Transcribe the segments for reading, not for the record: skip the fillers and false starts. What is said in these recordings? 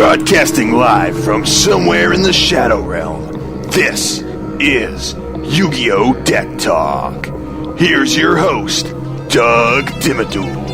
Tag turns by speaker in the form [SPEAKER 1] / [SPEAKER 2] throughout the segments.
[SPEAKER 1] Broadcasting live from somewhere in the Shadow Realm, this is Yu-Gi-Oh! Deck Talk. Here's your host, Doug Dimmaduel.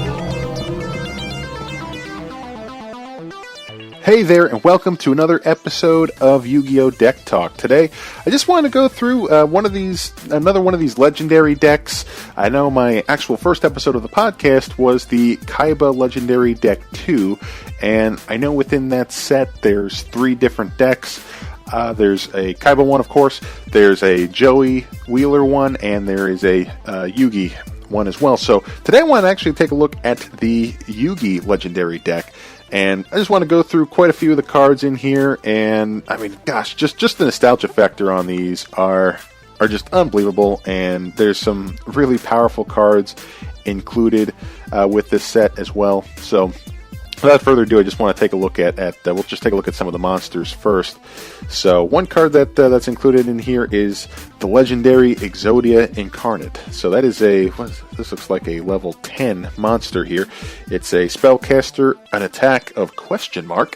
[SPEAKER 2] Hey there, and welcome to another episode of Yu-Gi-Oh! Deck Talk. Today, I just want to go through another one of these legendary decks. I know my actual first episode of the podcast was the Kaiba Legendary Deck 2, and I know within that set there's 3 different decks. There's a Kaiba one, of course, there's a Joey Wheeler one, and there is a Yugi one as well. So today I want to actually take a look at the Yugi Legendary deck. And I just want to go through quite a few of the cards in here, and I mean, gosh, just the nostalgia factor on these are just unbelievable, and there's some really powerful cards included with this set as well. So without further ado, I just want to take a look at we'll just take a look at some of the monsters first. So one card that's included in here is the legendary Exodia Incarnate. So that is this looks like a level 10 monster here. It's a spellcaster, an attack of ?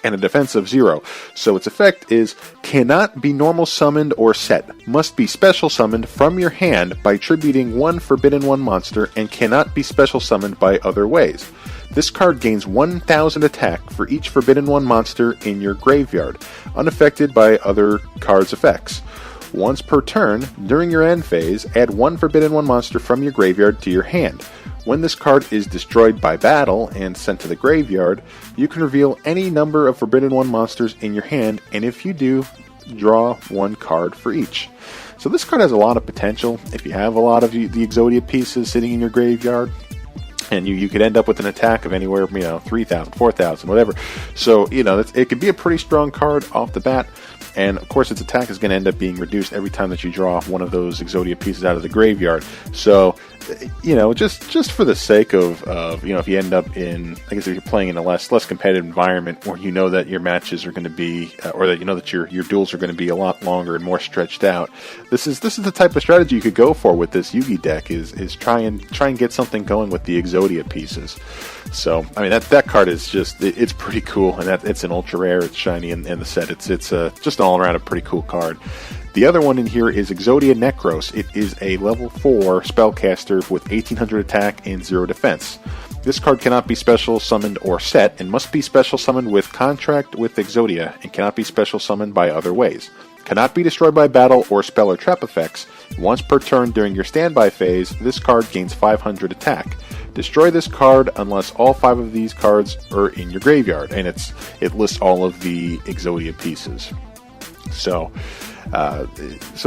[SPEAKER 2] And a defense of 0. So its effect is cannot be normal summoned or set. Must be special summoned from your hand by tributing one Forbidden One monster and cannot be special summoned by other ways. This card gains 1,000 attack for each Forbidden One monster in your graveyard, unaffected by other cards' effects. Once per turn, during your end phase, add one Forbidden One monster from your graveyard to your hand. When this card is destroyed by battle and sent to the graveyard, you can reveal any number of Forbidden One monsters in your hand, and if you do, draw one card for each. So this card has a lot of potential. If you have a lot of the Exodia pieces sitting in your graveyard, and you could end up with an attack of anywhere from 3,000, 4,000, whatever. So it could be a pretty strong card off the bat. And of course, its attack is going to end up being reduced every time that you draw one of those Exodia pieces out of the graveyard. So, just for the sake of if you end up in, I guess if you're playing in a less competitive environment where you know that your matches are going to be, or that you know that your duels are going to be a lot longer and more stretched out, this is the type of strategy you could go for with this Yugi deck. Is try and get something going with the Exodia pieces. So I mean that card is it's pretty cool, and it's an ultra rare. It's shiny in the set. It's just all around a pretty cool card. The other one in here is Exodia Necros. It is a level 4 spellcaster with 1,800 attack and 0 defense. This card cannot be special summoned or set, and must be special summoned with contract with Exodia, and cannot be special summoned by other ways. Cannot be destroyed by battle or spell or trap effects. Once per turn during your standby phase, this card gains 500 attack. Destroy this card unless all 5 of these cards are in your graveyard, and it lists all of the Exodia pieces. So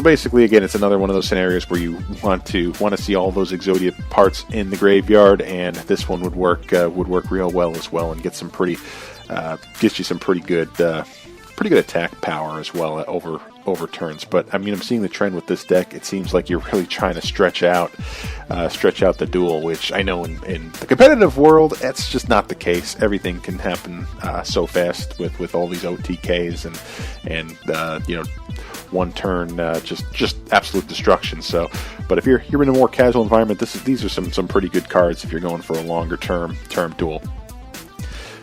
[SPEAKER 2] basically, again, it's another one of those scenarios where you want to see all those Exodia parts in the graveyard, and this one would work real well as well, and gets you some pretty good attack power as well over turns. But I mean, I'm seeing the trend with this deck. It seems like you're really trying to stretch out the duel, which I know in the competitive world that's just not the case. Everything can happen so fast with all these OTKs and one turn just absolute destruction. So, but if you're in a more casual environment, these are some pretty good cards if you're going for a longer term duel.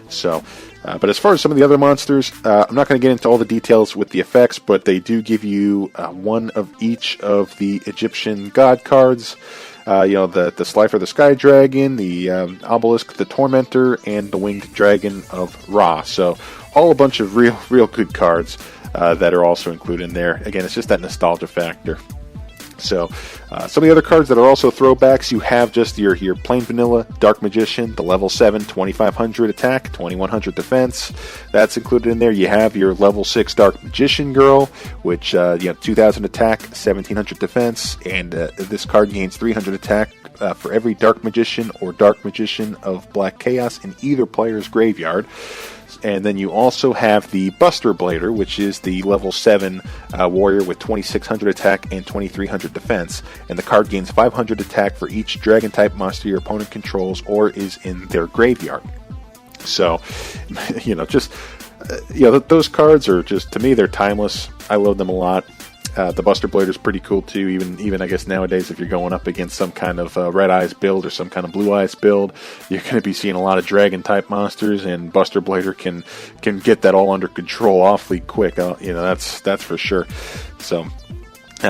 [SPEAKER 2] So. But as far as some of the other monsters, I'm not going to get into all the details with the effects, but they do give you one of each of the Egyptian god cards. The Slifer the Sky Dragon, the Obelisk the Tormentor, and the Winged Dragon of Ra. So all a bunch of real good cards that are also included in there. Again, it's just that nostalgia factor. So, some of the other cards that are also throwbacks, you have just your plain vanilla Dark Magician, the level 7, 2,500 attack, 2,100 defense. That's included in there. You have your level 6 Dark Magician Girl, which 2,000 attack, 1,700 defense, and this card gains 300 attack for every Dark Magician or Dark Magician of Black Chaos in either player's graveyard. And then you also have the Buster Blader, which is the level 7 warrior with 2,600 attack and 2,300 defense. And the card gains 500 attack for each dragon-type monster your opponent controls or is in their graveyard. So, those cards are just, to me, they're timeless. I love them a lot. The Buster Blader is pretty cool too. Even I guess nowadays, if you're going up against some kind of Red Eyes build or some kind of Blue Eyes build, you're going to be seeing a lot of Dragon type monsters, and Buster Blader can get that all under control awfully quick. That's for sure. So.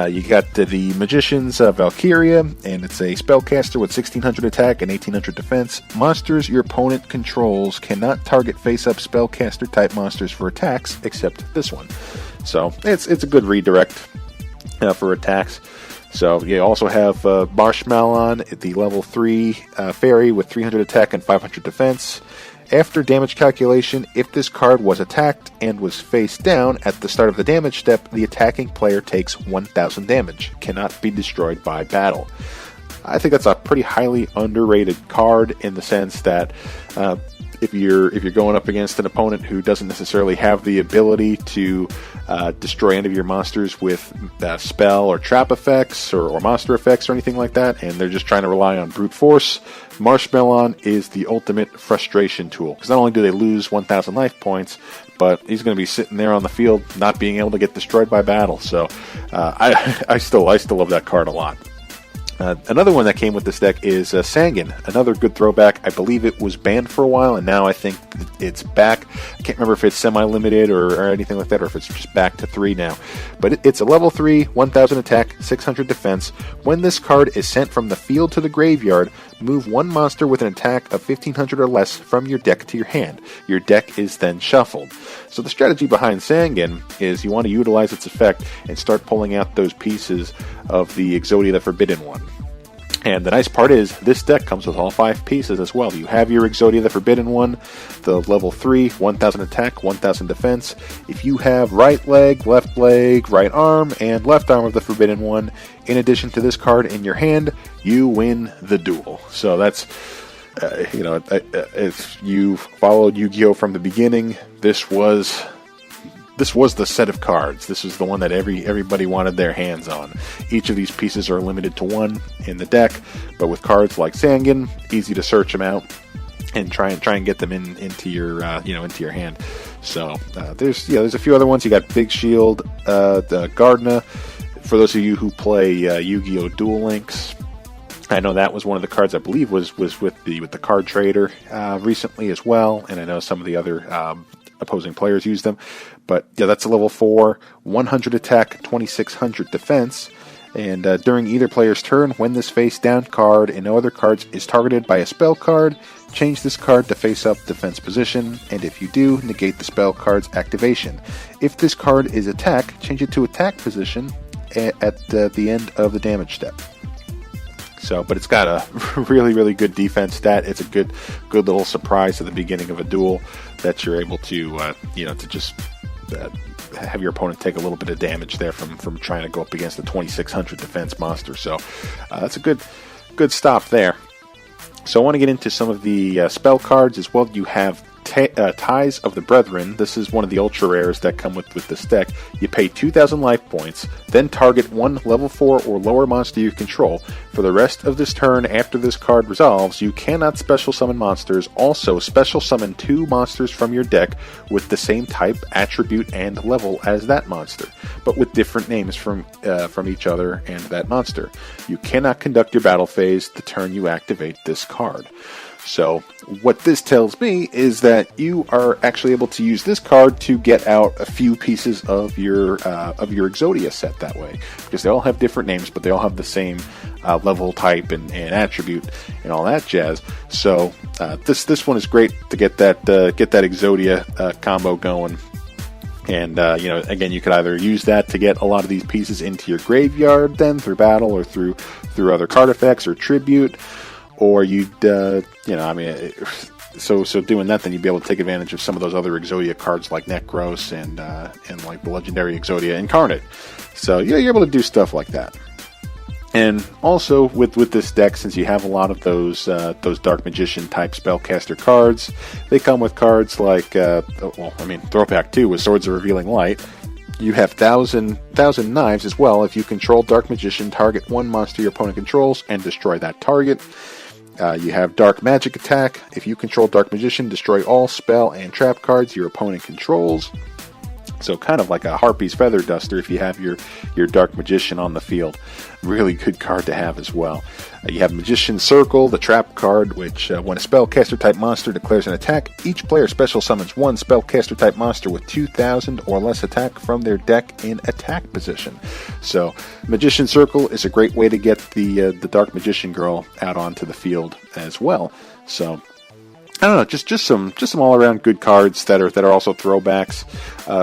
[SPEAKER 2] You got the Magician's Valkyria, and it's a spellcaster with 1600 attack and 1800 defense. Monsters your opponent controls cannot target face-up spellcaster type monsters for attacks, except this one. So it's a good redirect for attacks. So you also have Marshmallow, the level 3 fairy with 300 attack and 500 defense. After damage calculation, if this card was attacked and was face down at the start of the damage step, the attacking player takes 1000 damage. Cannot be destroyed by battle. I think that's a pretty highly underrated card in the sense that if you're going up against an opponent who doesn't necessarily have the ability to destroy any of your monsters with spell or trap effects or monster effects or anything like that, and they're just trying to rely on brute force, Marshmallow is the ultimate frustration tool. Because not only do they lose 1,000 life points, but he's going to be sitting there on the field not being able to get destroyed by battle. So I still love that card a lot. Another one that came with this deck is Sangan, another good throwback. I believe it was banned for a while, and now I think it's back. I can't remember if it's semi-limited or anything like that, or if it's just back to 3 now. But it's a level 3, 1000 attack, 600 defense. When this card is sent from the field to the graveyard, move one monster with an attack of 1500 or less from your deck to your hand. Your deck is then shuffled. So the strategy behind Sangan is you want to utilize its effect and start pulling out those pieces of the Exodia the Forbidden One. And the nice part is, this deck comes with all 5 pieces as well. You have your Exodia the Forbidden One, the level 3, 1000 attack, 1000 defense. If you have right leg, right arm, and left arm of the Forbidden One, in addition to this card in your hand, you win the duel. So that's, if you followed Yu-Gi-Oh from the beginning, this was the set of cards. This is the one that everybody wanted their hands on. Each of these pieces are limited to 1 in the deck, but with cards like Sangan, easy to search them out and try and get them into your hand. So there's a few other ones. You got Big Shield, the Gardna. For those of you who play Yu-Gi-Oh! Duel Links, I know that was one of the cards I believe was with the card trader recently as well, and I know some of the other opposing players use them. But yeah, that's a level 4, 100 attack, 2600 defense. And during either player's turn, when this face down card and no other cards is targeted by a spell card, change this card to face up defense position. And if you do, negate the spell card's activation. If this card is attack, change it to attack position at the end of the damage step. So, but it's got a really, really good defense stat. It's a good little surprise at the beginning of a duel that you're able to, to just have your opponent take a little bit of damage there from trying to go up against a 2600 defense monster. So, that's a good stop there. So, I want to get into some of the spell cards as well. You have Ties of the Brethren. This is one of the ultra rares that come with this deck. You pay 2,000 life points, then target one level 4 or lower monster you control. For the rest of this turn, after this card resolves, you cannot special summon monsters. Also, special summon 2 monsters from your deck with the same type, attribute, and level as that monster, but with different names from each other and that monster. You cannot conduct your battle phase the turn you activate this card. So what this tells me is that you are actually able to use this card to get out a few pieces of your Exodia set that way, because they all have different names, but they all have the same level, type, and attribute, and all that jazz. So this one is great to get that Exodia combo going. And again, you could either use that to get a lot of these pieces into your graveyard, then through battle or through other card effects or tribute. Or you'd, so doing that, then you'd be able to take advantage of some of those other Exodia cards like Necros and like the legendary Exodia Incarnate. So you're able to do stuff like that. And also with this deck, since you have a lot of those Dark Magician type spellcaster cards, they come with cards like Throwback 2 with Swords of Revealing Light. You have Thousand Knives as well. If you control Dark Magician, target one monster your opponent controls and destroy that target. You have Dark Magic Attack. If you control Dark Magician, destroy all spell and trap cards your opponent controls. So kind of like a Harpy's Feather Duster if you have your Dark Magician on the field. Really good card to have as well. You have Magician's Circle, the trap card, which when a spellcaster-type monster declares an attack, each player special summons one spellcaster-type monster with 2,000 or less attack from their deck in attack position. So Magician's Circle is a great way to get the Dark Magician Girl out onto the field as well. So I don't know, just some all around good cards that are also throwbacks.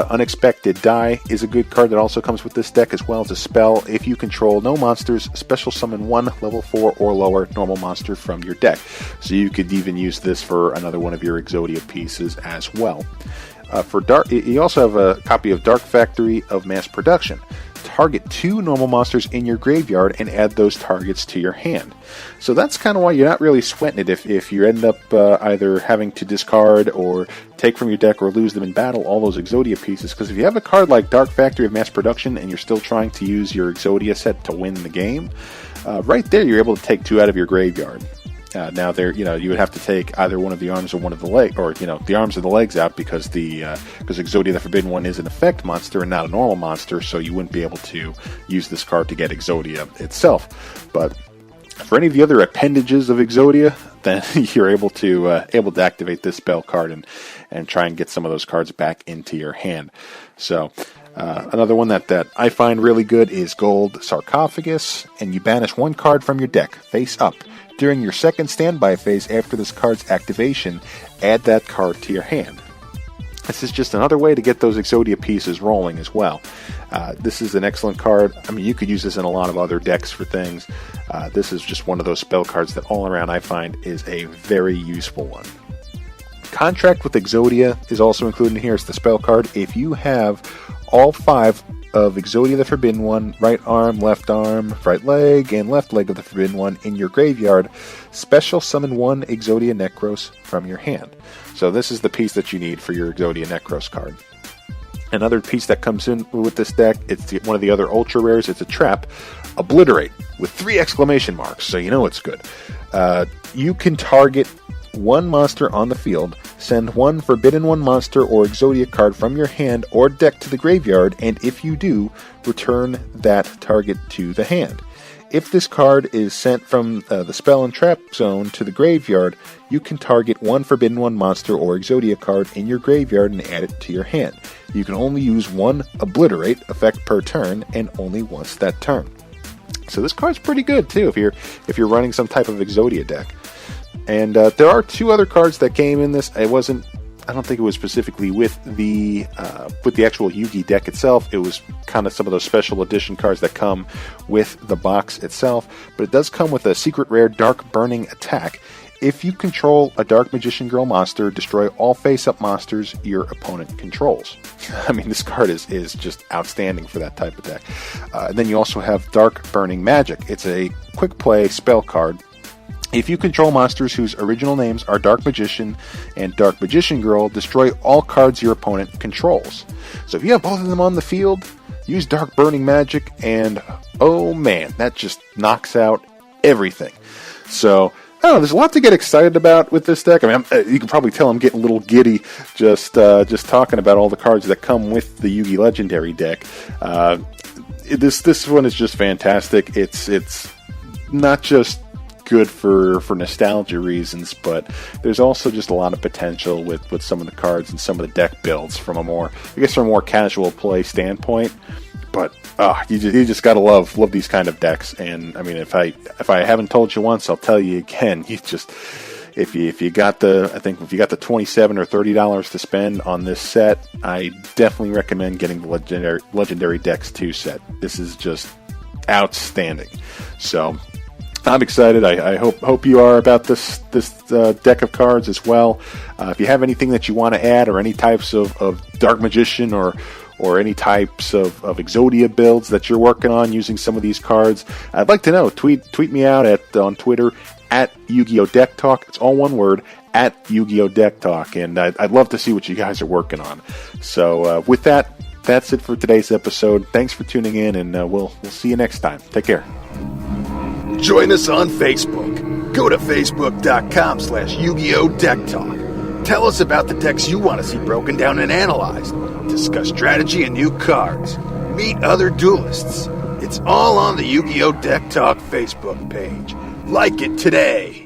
[SPEAKER 2] Unexpected Die is a good card that also comes with this deck, as well as a spell. If you control no monsters, special summon one level 4 or lower normal monster from your deck. So you could even use this for another one of your Exodia pieces as well. For Dark, you also have a copy of Dark Factory of Mass Production. Target 2 normal monsters in your graveyard and add those targets to your hand. So that's kind of why you're not really sweating it if you end up either having to discard or take from your deck or lose them in battle, all those Exodia pieces. Because if you have a card like Dark Factory of Mass Production and you're still trying to use your Exodia set to win the game, right there you're able to take 2 out of your graveyard. Now, you would have to take either one of the arms or one of the legs, or the arms or the legs out because Exodia the Forbidden One is an effect monster and not a normal monster, so you wouldn't be able to use this card to get Exodia itself. But for any of the other appendages of Exodia, then you're able to activate this spell card and try and get some of those cards back into your hand. So another one that I find really good is Gold Sarcophagus, and you banish one card from your deck face up. During your second standby phase after this card's activation, add that card to your hand. This is just another way to get those Exodia pieces rolling as well. This is an excellent card. I mean, you could use this in a lot of other decks for things. This is just one of those spell cards that all around I find is a very useful one. Contract with Exodia is also included in here. It's the spell card. If you have all 5 of Exodia the Forbidden One, right arm, right leg, and left leg of the Forbidden One in your graveyard, special summon one Exodia Necros from your hand. So this is the piece that you need for your Exodia Necros card. Another piece that comes in with this deck, it's one of the other ultra rares, it's a trap, Obliterate, with 3 exclamation marks, so you know it's good. You can target one monster on the field, send one Forbidden One monster or Exodia card from your hand or deck to the graveyard, and if you do, return that target to the hand. If this card is sent from the spell and trap zone to the graveyard, you can target one Forbidden One monster or Exodia card in your graveyard and add it to your hand. You can only use one Obliterate effect per turn, and only once that turn. So this card's pretty good too if you're running some type of Exodia deck. And there are 2 other cards that came in this. I don't think it was specifically with the actual Yugi deck itself. It was kind of some of those special edition cards that come with the box itself. But it does come with a secret rare Dark Burning Attack. If you control a Dark Magician Girl monster, destroy all face-up monsters your opponent controls. I mean, this card is just outstanding for that type of deck. And then you also have Dark Burning Magic. It's a quick play spell card. If you control monsters whose original names are Dark Magician and Dark Magician Girl, destroy all cards your opponent controls. So if you have both of them on the field, use Dark Burning Magic, and oh man, that just knocks out everything. So, I don't know, there's a lot to get excited about with this deck. I mean, you can probably tell I'm getting a little giddy just talking about all the cards that come with the Yugi Legendary deck. This one is just fantastic. It's not just good for nostalgia reasons, but there's also just a lot of potential with some of the cards and some of the deck builds from a more casual play standpoint. But you just gotta love these kind of decks. And I mean, if I haven't told you once, I'll tell you again. You just if you got the $27 or $30 to spend on this set, I definitely recommend getting the Legendary Decks 2 set. This is just outstanding. So I'm excited. I hope you are about this deck of cards as well. If you have anything that you want to add, or any types of Dark Magician or any types of Exodia builds that you're working on using some of these cards, I'd like to know. Tweet me out on Twitter at YuGiOh Deck Talk. It's all one word, at YuGiOh Deck Talk, and I'd love to see what you guys are working on. So with that, that's it for today's episode. Thanks for tuning in, and we'll see you next time. Take care.
[SPEAKER 1] Join us on Facebook. Go to facebook.com/YuGiOh Deck Talk. Tell us about the decks you want to see broken down and analyzed. Discuss strategy and new cards. Meet other duelists. It's all on the Yu-Gi-Oh! Deck Talk Facebook page. Like it today.